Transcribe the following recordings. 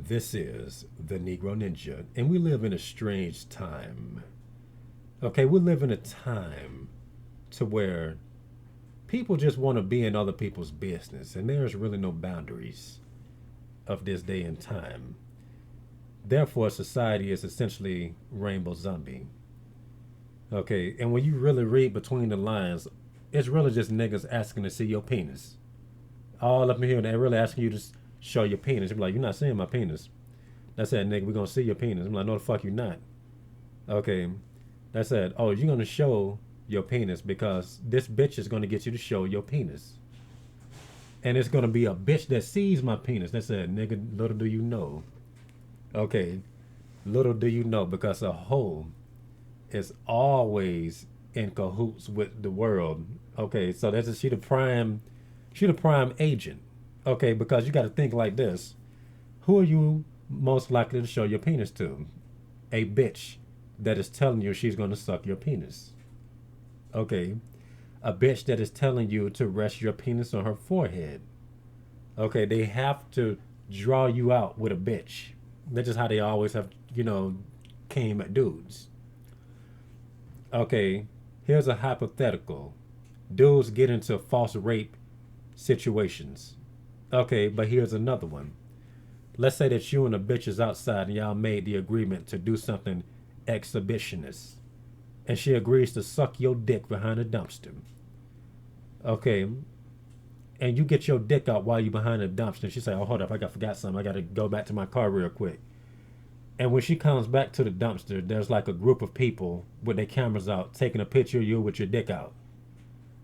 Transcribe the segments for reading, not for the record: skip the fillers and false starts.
This is the Negro Ninja, and we live in a strange time. Okay, we live in a time to where people just want to be in other people's business, and there's really no boundaries of this day and time. Therefore, society is essentially rainbow zombie. Okay, and when you really read between the lines, it's really just niggas asking to see your penis. All up in here, they're really asking you to show your penis. You're like, you're not seeing my penis. That's it, nigga. We're gonna see your penis. I'm like, no, the fuck you not. Okay, that's it. Oh, you're gonna show your penis because this bitch is gonna get you to show your penis, and it's gonna be a bitch that sees my penis. That's it, nigga. Little do you know. Okay, little do you know because a hoe is always in cahoots with the world. Okay, so that's she the prime agent. Okay, because you got to think like this: who are you most likely to show your penis to? A bitch that is telling you she's gonna suck your penis. Okay, a bitch that is telling you to rest your penis on her forehead. Okay, they have to draw you out with a bitch. That's just how they always have, came at dudes. Okay, here's a hypothetical. Dudes get into false rape situations. Okay, but here's another one. Let's say that you and a bitch is outside and y'all made the agreement to do something exhibitionist. And she agrees to suck your dick behind a dumpster. Okay, and you get your dick out while you behind a dumpster. She say, "Oh, hold up, forgot something. I gotta go back to my car real quick." And when she comes back to the dumpster, there's like a group of people with their cameras out taking a picture of you with your dick out.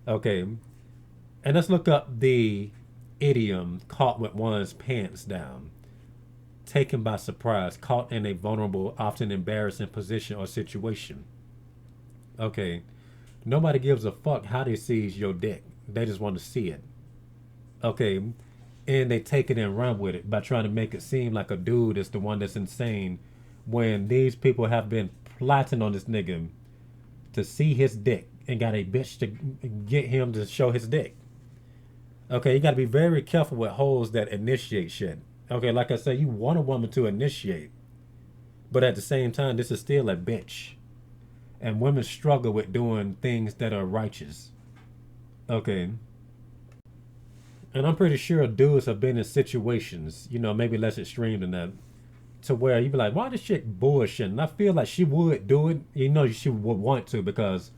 Okay, and let's look up the idiom "caught with one's pants down." Taken by surprise, caught in a vulnerable, often embarrassing position or situation. Okay, nobody gives a fuck how they sees your dick. They just want to see it. Okay, and they take it and run with it by trying to make it seem like a dude is the one that's insane when these people have been plotting on this nigga to see his dick and got a bitch to get him to show his dick. Okay, you got to be very careful with hoes that initiate shit. Okay, like I said, you want a woman to initiate, but at the same time, this is still a bitch. And women struggle with doing things that are righteous. Okay, and I'm pretty sure dudes have been in situations, maybe less extreme than that, to where you be like, why this chick bullshitting? And I feel like she would do it. She would want to because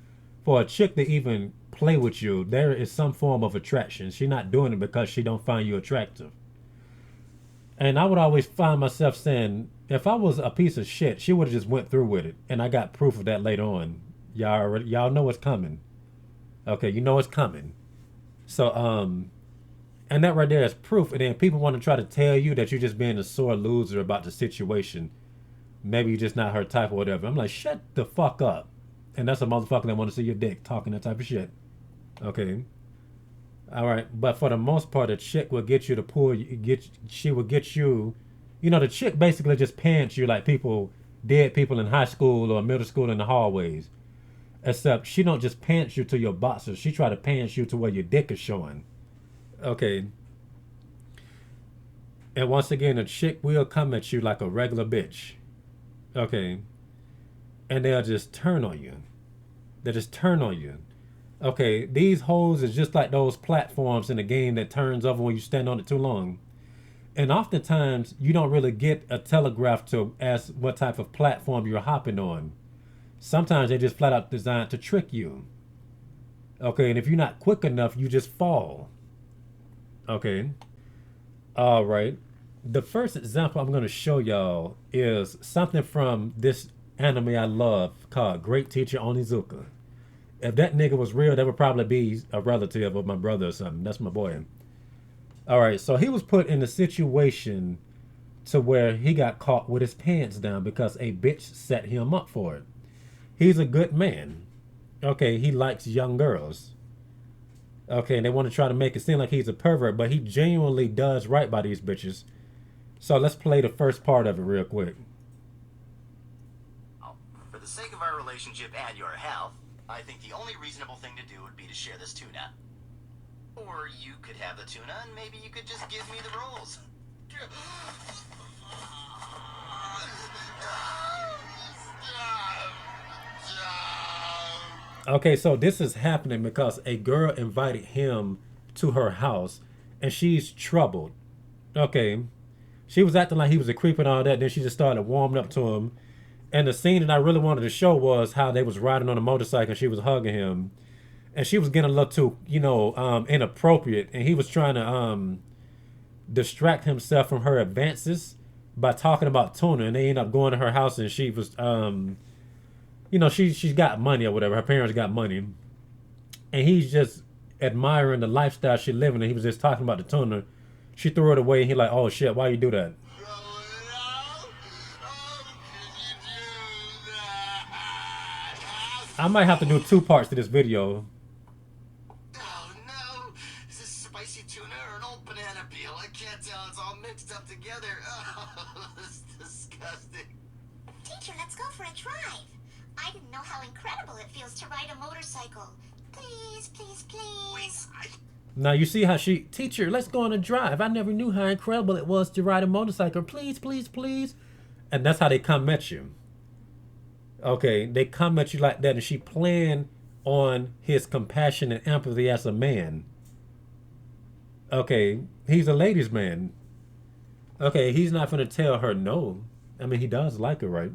for a chick to even play with you, there is some form of attraction. She not doing it because she don't find you attractive. And I would always find myself saying, if I was a piece of shit, she would have just went through with it. And I got proof of that later on. Y'all know what's coming. Okay, you know what's coming. So and that right there is proof. And then people want to try to tell you that you're just being a sore loser about the situation. Maybe you're just not her type or whatever. I'm like, shut the fuck up. And that's a motherfucker that want to see your dick talking that type of shit. Okay. All right. But for the most part, a chick will get you to pull. She will get you. The chick basically just pants you like dead people in high school or middle school in the hallways. Except she don't just pants you to your boxers. She try to pants you to where your dick is showing. Okay. And once again, a chick will come at you like a regular bitch. Okay. And they'll just turn on you. They just turn on you. Okay, these hoes is just like those platforms in the game that turns over when you stand on it too long. And oftentimes, you don't really get a telegraph to ask what type of platform you're hopping on. Sometimes they just flat out designed to trick you. Okay, and if you're not quick enough, you just fall. Okay, all right. The first example I'm going to show y'all is something from this anime I love called Great Teacher Onizuka. If that nigga was real, that would probably be a relative of my brother or something. That's my boy. All right, so he was put in a situation to where he got caught with his pants down because a bitch set him up for it. He's a good man. Okay, he likes young girls. Okay, and they want to try to make it seem like he's a pervert, but he genuinely does right by these bitches. So let's play the first part of it real quick. Oh, for the sake of our relationship and your health, I think the only reasonable thing to do would be to share this tuna. Or you could have the tuna and maybe you could just give me the rolls. Okay, so this is happening because a girl invited him to her house, and she's troubled. Okay, she was acting like he was a creep and all that. Then she just started warming up to him. And the scene that I really wanted to show was how they was riding on a motorcycle. And she was hugging him, and she was getting a little too, inappropriate. And he was trying to distract himself from her advances by talking about tuna. And they end up going to her house, and she was, she's got money or whatever. Her parents got money, and he's just admiring the lifestyle she's living. And he was just talking about the tuna. She threw it away, and he like, oh shit, why you do that? I might have to do two parts to this video. Oh no! Is this spicy tuna or an old banana peel? I can't tell. It's all mixed up together. Oh, this is disgusting. Teacher, let's go for a drive. I didn't know how incredible it feels to ride a motorcycle. Please, please, please. Wait, Now you see how teacher, let's go on a drive. I never knew how incredible it was to ride a motorcycle. Please, please, please. And that's how they come at you. Okay, they come at you like that, and she playing on his compassion and empathy as a man. Okay, he's a ladies' man. Okay, he's not gonna tell her no. I mean, he does like her, right?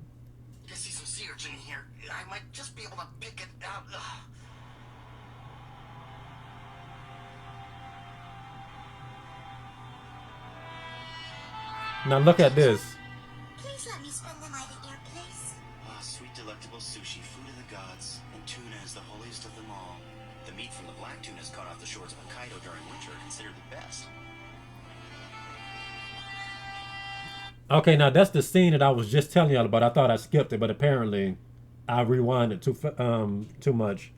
I see some sea urchin in here. I might just be able to pick it out. Ugh. Now look at this. Please let me spend the night at your place. Ah, sweet, delectable sushi, food of the gods, and tuna is the holiest of them all. The meat from the black tunas caught off the shores of Hokkaido during winter are considered the best. Okay, now that's the scene that I was just telling y'all about. I thought I skipped it, but apparently I rewinded too much.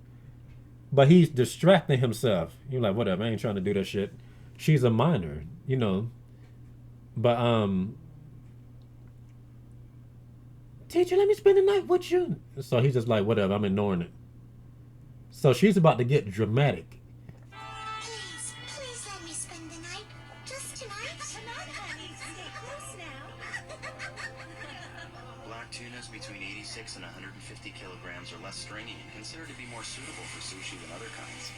But he's distracting himself. You're like, whatever, I ain't trying to do that shit. She's a minor, But teacher, let me spend the night with you. So he's just like, whatever, I'm ignoring it. So she's about to get dramatic. Please, please let me spend the night. Just tonight. Come on, honey. Stay close now. Black tunas between 86 and 150 kilograms are less stringy and considered to be more suitable for sushi than other kinds.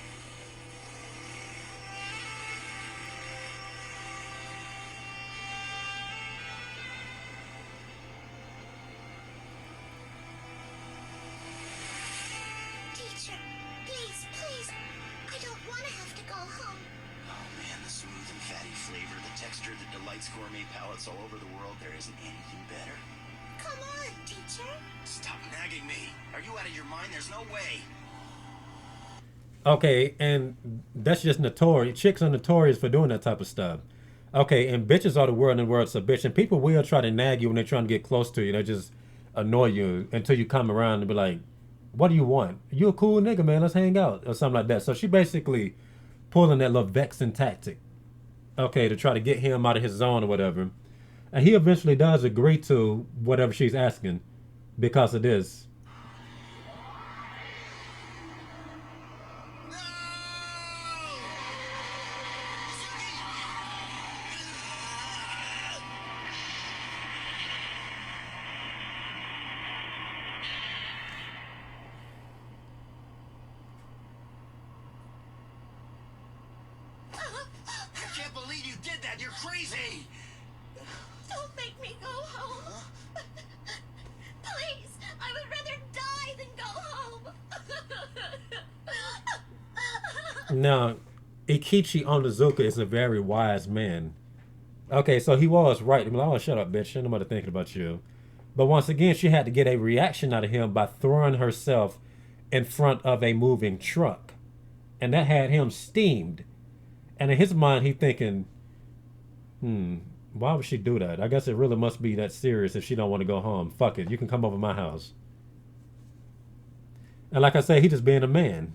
Teacher, please, please. I don't want to have to go home. Oh man, the smooth and fatty flavor, the texture that delights gourmet palates all over the world, there isn't anything better. Come on, teacher. Stop nagging me. Are you out of your mind? There's no way. Okay, and that's just notorious. Chicks are notorious for doing that type of stuff. Okay, and bitches are the word, and the word's a bitch. And people will try to nag you when they're trying to get close to you. They just annoy you until you come around and be like, what do you want? You a cool nigga, man. Let's hang out. Or something like that. So she basically pulling that little vexing tactic. Okay, to try to get him out of his zone or whatever. And he eventually does agree to whatever she's asking because of this. I can't believe you did that. You're crazy. Don't make me go home. Please, I would rather die than go home. Now, Ikichi Onizuka is a very wise man. Okay, so he was right. I'm like, oh, shut up, bitch. Ain't nobody thinking about you. But once again, she had to get a reaction out of him by throwing herself in front of a moving truck. And that had him steamed. And in his mind, he thinking, why would she do that? I guess it really must be that serious if she don't want to go home. Fuck it, you can come over my house. And like I say, he just being a man.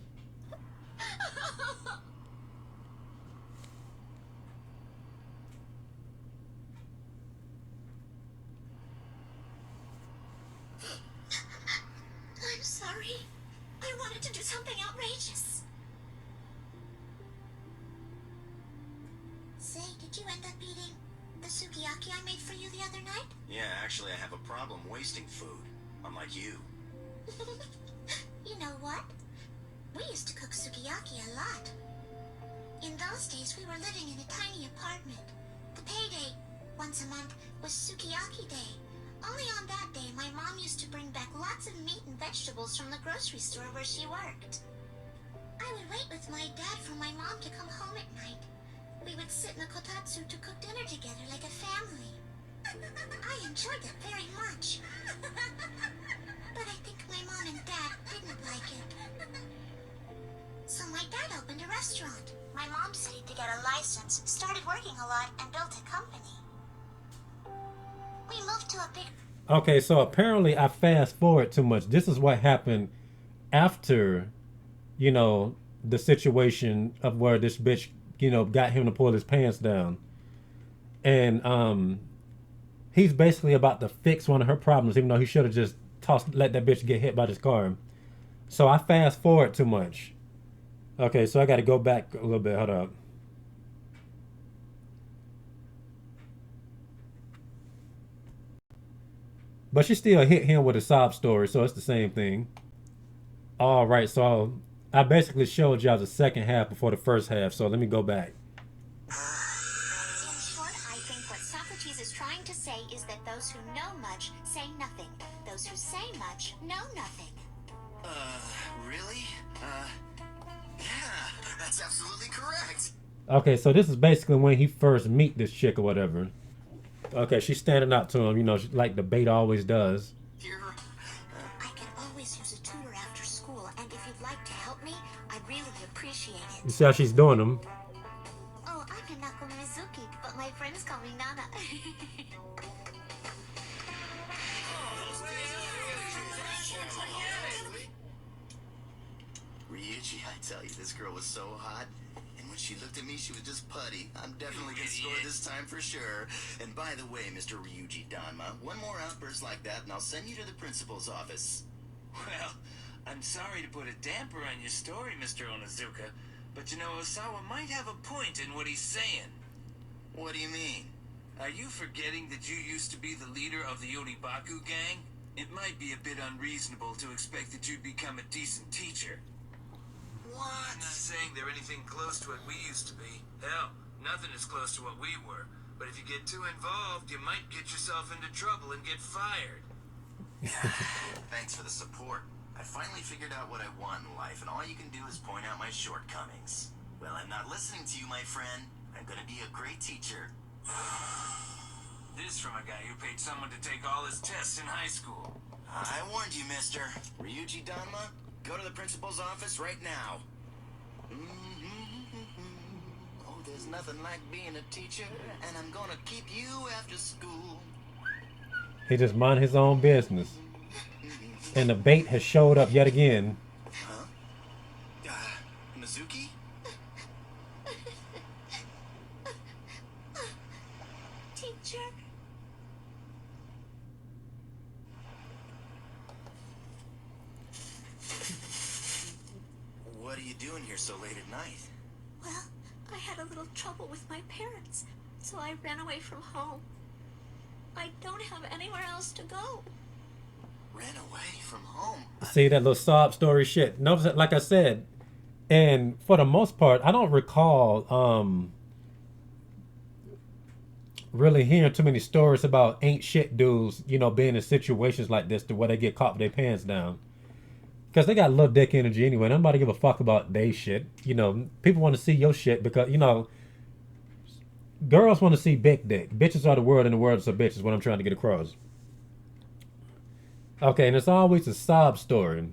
I'm sorry. I wanted to do something outrageous. Say, did you end up eating the sukiyaki I made for you the other night? Yeah, actually, I have a problem wasting food. Unlike you. You know what? We used to cook sukiyaki a lot. In those days, we were living in a tiny apartment. The payday, once a month, was sukiyaki day. Only on that day, my mom used to bring back lots of meat and vegetables from the grocery store where she worked. I would wait with my dad for my mom to come home at night. We would sit in the kotatsu to cook dinner together like a family. I enjoyed it very much. But I think my mom and dad didn't like it. So my dad opened a restaurant. My mom studied to get a license, started working a lot, and built a company. We moved to a big... Okay, so apparently I fast forward too much. This is what happened after, you know, the situation of where this bitch, you know, got him to pull his pants down. And he's basically about to fix one of her problems, even though he should have just let that bitch get hit by this car. So I fast forward too much. Okay, so I got to go back a little bit. Hold up. But she still hit him with a sob story, so it's the same thing. All right, so I basically showed y'all the second half before the first half, so let me go back. In short, I think what Socrates is trying to say is that those who know much say nothing. Those who say much know nothing. Really? Yeah, that's absolutely correct. Okay, so this is basically when he first meet this chick or whatever. Okay, she's standing up to him, you know, like the bait always does. Here, I can always use a tutor after school, and if you'd like to help me, I'd really appreciate You it. see how she's doing them? Oh, I'm Hinako Mizuki, but my friends call me Nana. Ryuichi, I tell you, this girl was so hot. And when she looked at me, she was just putty. I'm definitely gonna score this time for sure. And by the way, Mr. Ryuji Danma, one more outburst like that and I'll send you to the principal's office. Well, I'm sorry to put a damper on your story, Mr. Onizuka, but you know, Osawa might have a point in what he's saying. What do you mean? Are you forgetting that you used to be the leader of the Onibaku gang? It might be a bit unreasonable to expect that you'd become a decent teacher. What? I'm not saying they're anything close to what we used to be. Hell, nothing is close to what we were. But if you get too involved, you might get yourself into trouble and get fired. Thanks for the support. I finally figured out what I want in life, and all you can do is point out my shortcomings. Well, I'm not listening to you, my friend. I'm gonna be a great teacher. This from a guy who paid someone to take all his tests in high school. I warned you, mister. Ryuji Danma, go to the principal's office right now. Oh, there's nothing like being a teacher, and I'm gonna keep you after school. He just mind his own business. And the bait has showed up yet again. Huh? Mizuki? Teacher? What are you doing here so late at night? Well, I had a little trouble with my parents, so I ran away from home. I don't have anywhere else to go. Ran away from home? See that little sob story shit. Notice that, like I said, and for the most part, I don't recall really hearing too many stories about ain't shit dudes, you know, being in situations like this to where they get caught with their pants down. Because they got little dick energy anyway. Nobody give a fuck about they shit. You know, people want to see your shit because, you know, girls want to see big dick. Bitches are the world and the world is a bitch is what I'm trying to get across. Okay, and it's always a sob story.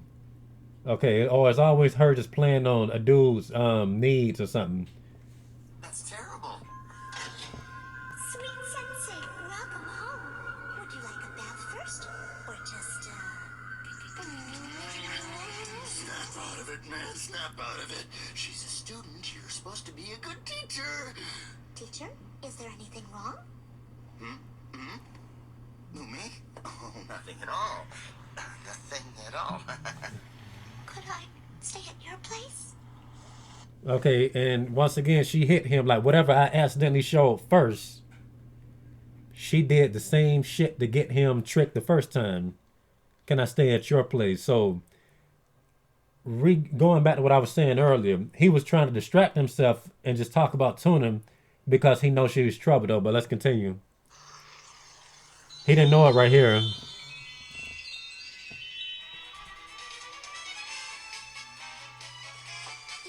Okay, or it's always her just playing on a dude's needs or something. That's terrible. Sweet sensei, welcome home. Would you like a bath first? Or just, Snap out of it, man. Snap out of it. She's a student. You're supposed to be a good teacher. Teacher, is there anything wrong? Who, me? Oh, nothing at all. Nothing at all. Could I stay at your place? Okay, and once again, she hit him like whatever I accidentally showed first. She did the same shit to get him tricked the first time. Can I stay at your place? So going back to what I was saying earlier, he was trying to distract himself and just talk about Tuna because he knows she was trouble though. But let's continue. He didn't know it right here. You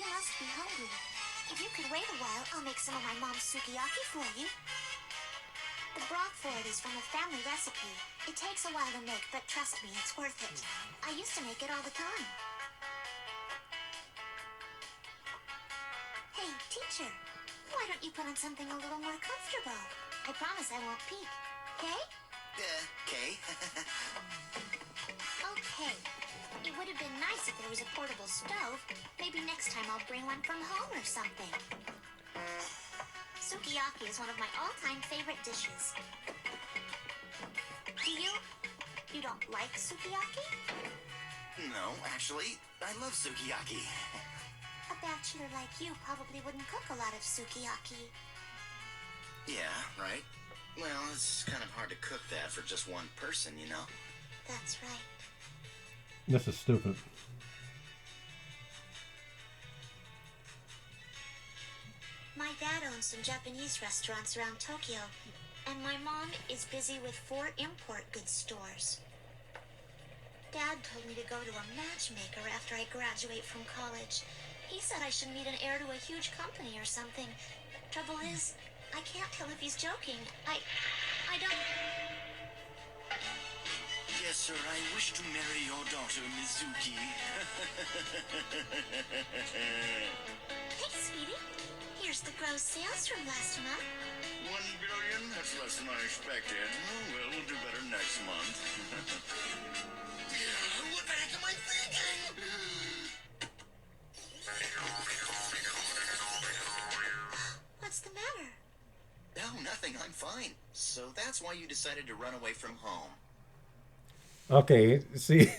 must be hungry. If you could wait a while, I'll make some of my mom's sukiyaki for you. The broth for it is from a family recipe. It takes a while to make, but trust me, it's worth it. I used to make it all the time. Hey, teacher, why don't you put on something a little more comfortable? I promise I won't peek. Okay? Okay. Okay. It would have been nice if there was a portable stove. Maybe next time I'll bring one from home or something. Sukiyaki is one of my all-time favorite dishes. Do you? You don't like sukiyaki? No, actually, I love sukiyaki. A bachelor like you probably wouldn't cook a lot of sukiyaki. Yeah, right? Well, it's kind of hard to cook that for just one person, you know? That's right. This is stupid. My dad owns some Japanese restaurants around Tokyo, and my mom is busy with 4 import goods stores. Dad told me to go to a matchmaker after I graduate from college. He said I should meet an heir to a huge company or something. Trouble is, I can't tell if he's joking. I don't... Yes, sir, I wish to marry your daughter, Mizuki. Hey, sweetie. Here's the gross sales from last month. 1 billion? That's less than I expected. Oh, well, we'll do better next month. What the heck am I thinking? What's the matter? No, nothing. I'm fine. So that's why you decided to run away from home. Okay, see,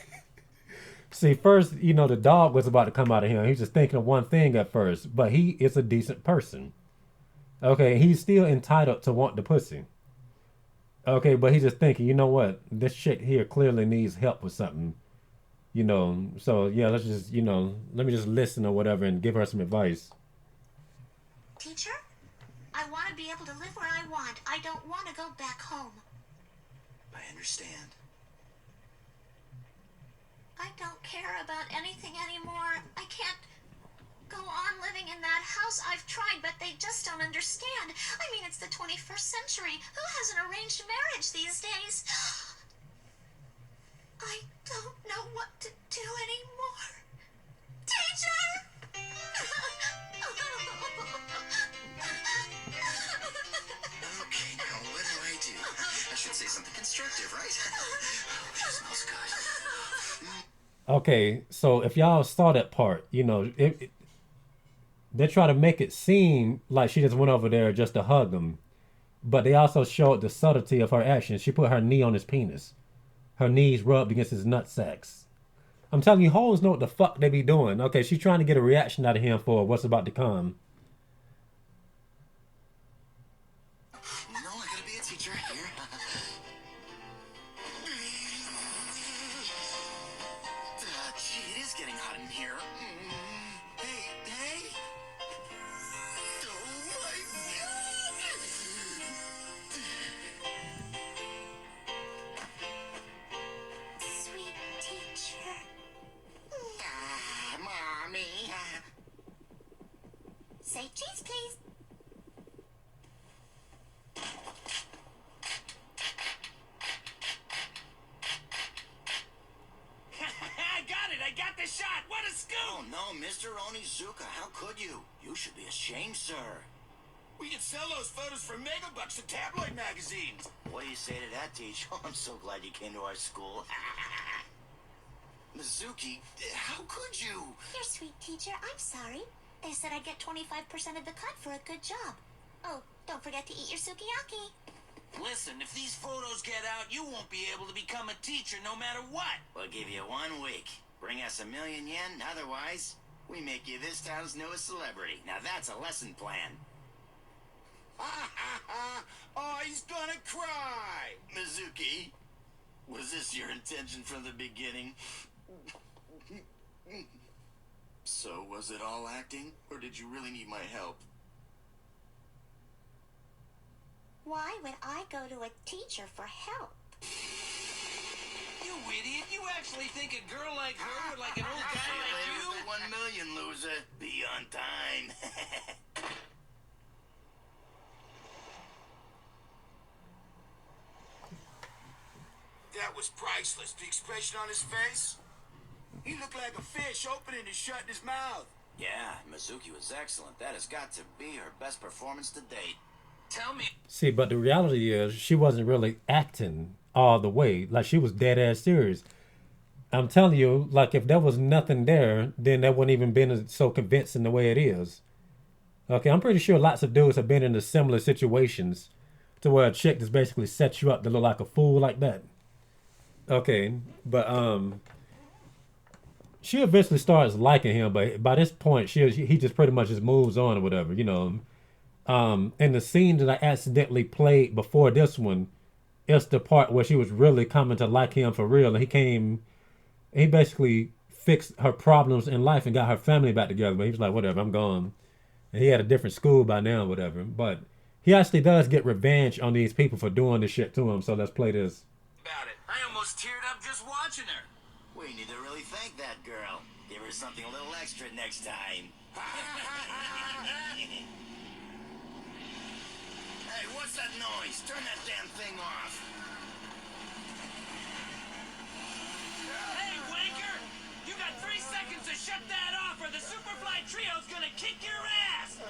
see, first, you know, the dog was about to come out of him. He was just thinking of one thing at first, but he is a decent person. Okay, he's still entitled to want the pussy. Okay, but he's just thinking, you know what? This chick here clearly needs help with something. You know, so yeah, let's just, you know, let me just listen or whatever and give her some advice. Teacher? I want to be able to live where I want. I don't want to go back home. I understand. I don't care about anything anymore. I can't go on living in that house. I've tried, but they just don't understand. I mean, it's the 21st century. Who has an arranged marriage these days? I don't know what to do anymore. Teacher! Okay, now what do I do? I should say something constructive, right? She smells good. Okay, so if y'all saw that part, you know, they try to make it seem like she just went over there just to hug him, but they also showed the subtlety of her actions. She put her knee on his penis. Her knees rubbed against his nut sacks. I'm telling you, hoes know what the fuck they be doing. Okay, she's trying to get a reaction out of him for what's about to come. No, I gotta be a teacher here. Gee, it is getting hot in here. Hey, hey! Oh my God! Sweet teacher. Mommy. Say cheese, please. I got it! I got the shot! What a scoop! Oh no, Mr. Onizuka, how could you? You should be ashamed, sir. We can sell those photos for megabucks to tabloid magazines. What do you say to that, Teach? Oh, I'm so glad you came to our school. Mizuki, how could you? Dear sweet teacher, I'm sorry. They said I'd get 25% of the cut for a good job. Oh, don't forget to eat your sukiyaki. Listen, if these photos get out, you won't be able to become a teacher no matter what. We'll give you 1 week. Bring us 1,000,000 yen, otherwise, we make you this town's newest celebrity. Now that's a lesson plan. Oh, he's gonna cry. Mizuki, was this your intention from the beginning? So, was it all acting, or did you really need my help? Why would I go to a teacher for help? You idiot! You actually think a girl like her would like an old guy like you? 1 million, loser. Be on time. That was priceless. The expression on his face? He looked like a fish opening and shutting his mouth. Yeah, Mizuki was excellent. That has got to be her best performance to date. Tell me. See, but the reality is she wasn't really acting all the way. Like, she was dead ass serious. I'm telling you, like, if there was nothing there, then that wouldn't even been so convincing the way it is. Okay, I'm pretty sure lots of dudes have been in the similar situations to where a chick just basically sets you up to look like a fool like that. Okay, but she eventually starts liking him, but by this point, he just pretty much just moves on or whatever, you know. And the scene that I accidentally played before this one, it's the part where she was really coming to like him for real, and he basically fixed her problems in life and got her family back together. But he was like, whatever, I'm gone. And he had a different school by now, whatever. But he actually does get revenge on these people for doing this shit to him. So let's play this. About it. I almost teared up just watching her. We need to really thank that girl. Give her something a little extra next time. Hey, what's that noise? Turn that damn thing off. Hey, wanker! You got 3 seconds to shut that off, or the Superfly Trio's gonna kick your ass!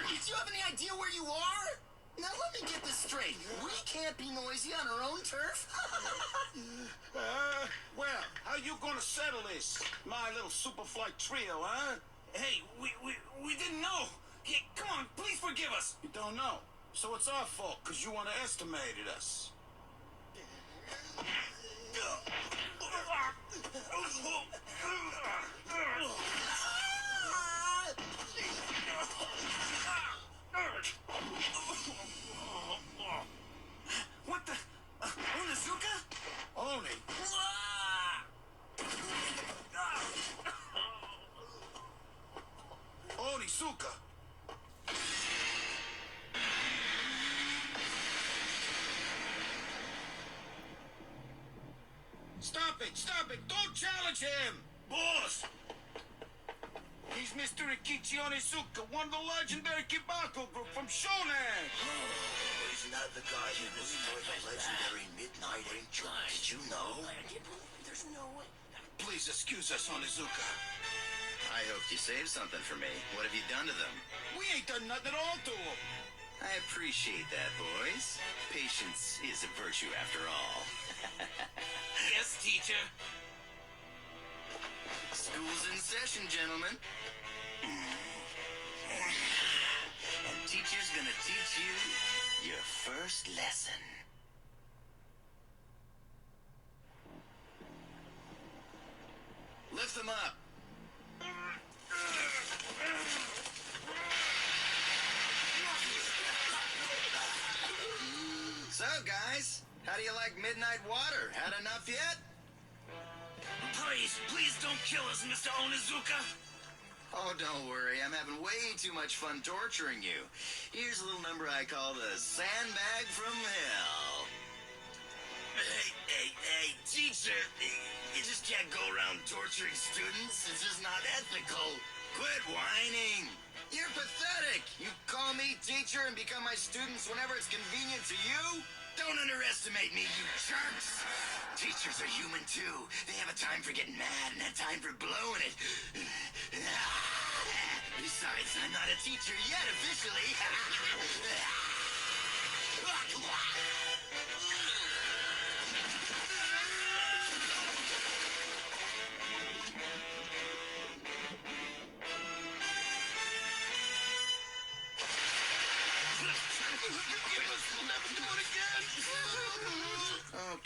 Did you have any idea where you are? Now let me get this straight. We can't be noisy on our own turf? Well, how you gonna settle this? My little Superfly trio, huh? Hey, we didn't know. Hey, come on, please forgive us. You don't know. So it's our fault, because you underestimated us. What the? Onizuka? Oni. Onizuka. Stop it! Don't challenge him! Boss! He's Mr. Rikichi Onizuka, one of the legendary Kibako group from Shonan! He's not the guy who destroyed the legendary Midnight Angel. Did you know? There's no way. Please excuse us, Onizuka. I hoped you saved something for me. What have you done to them? We ain't done nothing at all to him. I appreciate that, boys. Patience is a virtue after all. Yes, teacher. School's in session, gentlemen. And teacher's gonna teach you your first lesson. Lift them up. So, guys, how do you like midnight water? Had enough yet? Please don't kill us, Mr. Onizuka. Oh, don't worry. I'm having way too much fun torturing you. Here's a little number I call the sandbag from hell. Hey, teacher. You just can't go around torturing students. It's just not ethical. Quit whining. You're pathetic. You call me teacher and become my students whenever it's convenient to you? Don't underestimate me, you jerks. Teachers are human, too. They have a time for getting mad and a time for blowing it. Besides, I'm not a teacher yet, officially.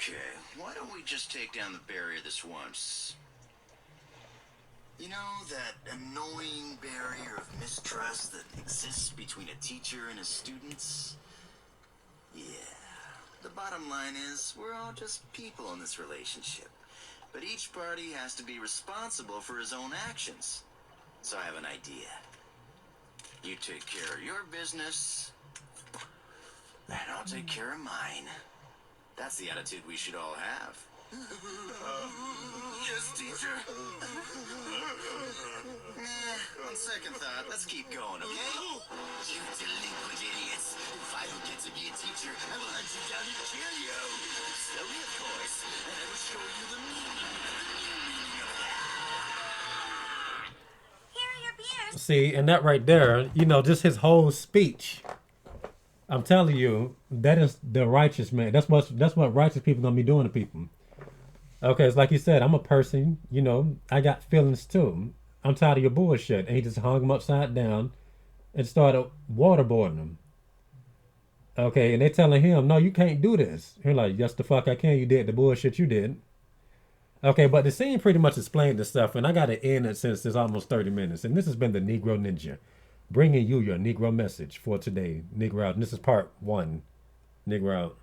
Okay, why don't we just take down the barrier this once? You know, that annoying barrier of mistrust that exists between a teacher and his students? Yeah. The bottom line is, we're all just people in this relationship. But each party has to be responsible for his own actions. So I have an idea. You take care of your business, and I'll take care of mine. That's the attitude we should all have. Yes, teacher. On second thought, let's keep going, okay? You delinquent idiots. If I don't get to be a teacher, I will hunt you down and kill you. Slowly, of course, and I will show you the meaning of that. Here are your beers. See, and that right there, you know, just his whole speech. I'm telling you, that is the righteous man. That's what righteous people gonna be doing to people. Okay, it's like you said, I'm a person, you know, I got feelings too. I'm tired of your bullshit. And he just hung him upside down and started waterboarding him. Okay, and they telling him, no, you can't do this. He's like, yes, the fuck I can. You did the bullshit you did. Okay, but the scene pretty much explained the stuff, and I got to end it since it's almost 30 minutes. And this has been the Negro Ninja, bringing you your Negro message for today. Negro out. And this is part 1. Negro out.